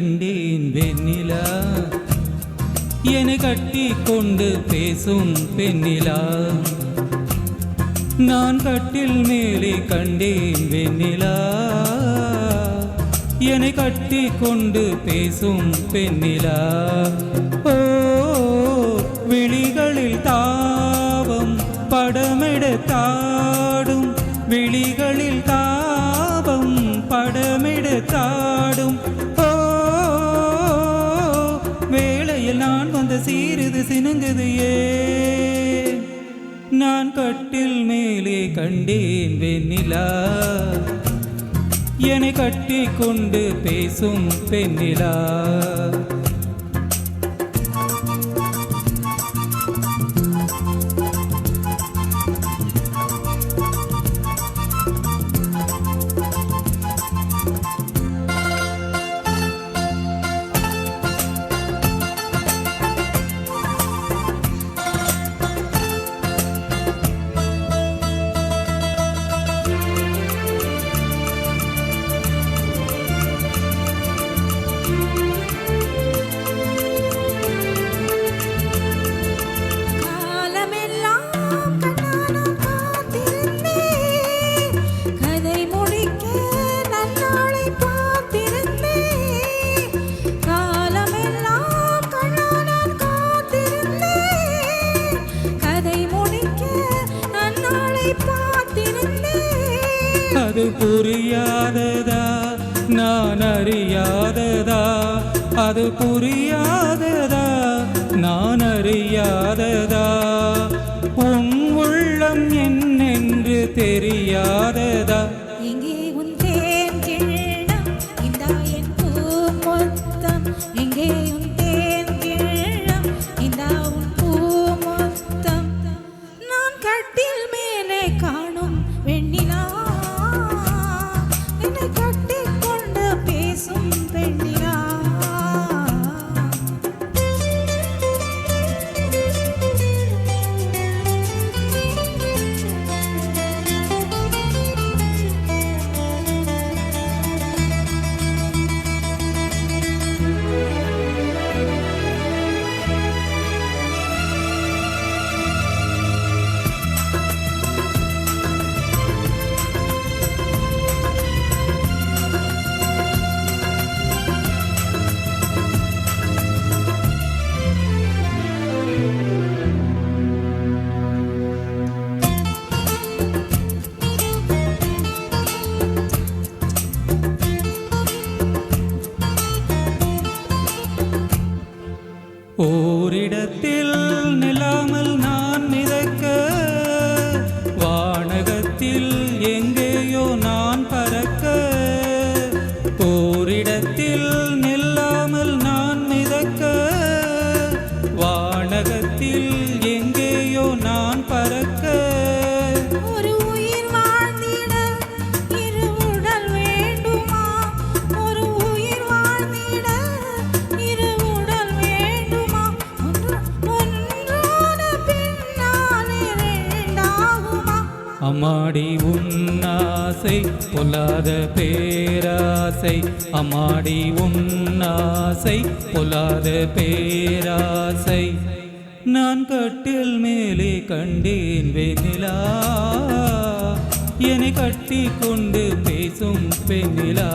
கண்டேன் வெண்ணிலா, என்னை கட்டி கொண்டு பேசும் பெண்ணிலா. நான் கட்டில் மேலே கண்டேன் வெண்ணிலா, என்னை கட்டி கொண்டு பேசும் பெண்ணிலா. ஓ விழிகளில் தாபம் படமெடுத்தாடும், விழிகளில் தாபம் படமெடுத்தாடும். ஓ வேளையில் நான் வந்த சீருது சினுங்குது ஏன், நான் கட்டில் மேலே கண்டேன் வெண்ணிலா, என்னை கட்டி கொண்டு பேசும் பெண்ணிலா. அது புரியாததா நான் அறியாததா, அது புரியாததா நான் அறியாததா, உன் உள்ளம் என்னென்று தெரியாததா. எங்கே உன் தேன் கிண்ணம் இந்தா என் பூ மொத்தம், எங்கே உன் தேன் கிண்ணம் இந்தா உன் பூ மொத்தம். நான் கட்டில் மேலே காணும் வெண்ணிலா, என்னை கட்டி கொண்டு பேசும் பெண்ணிலா. ஓரிடத்தில் நில்லாமல் நான் மிதக்க, வானகத்தில் எங்கேயோ நான் பறக்க. ஓரிடத்தில் நில்லாமல் நான் மிதக்க, வானகத்தில் எங்கேயோ நான் பறக்க. ஒரு உயிர் வாழ்ந்திட இரு உடல் வேண்டுமா, ஒரு உயிர் வாழ்ந்திட இரு உடல் வேண்டுமா, ஒன்றோட பின்னாலே இரண்டாகுமா. அம்மாடி உன்னாசை பொல்லாத பேராசை, அம்மாடி உன்னாசை பொல்லாத பேராசை. நான் கட்டில் மேலே கண்டேன் வெண்ணிலா, என்னை கட்டி கொண்டு பேசும் பெண்ணிலா.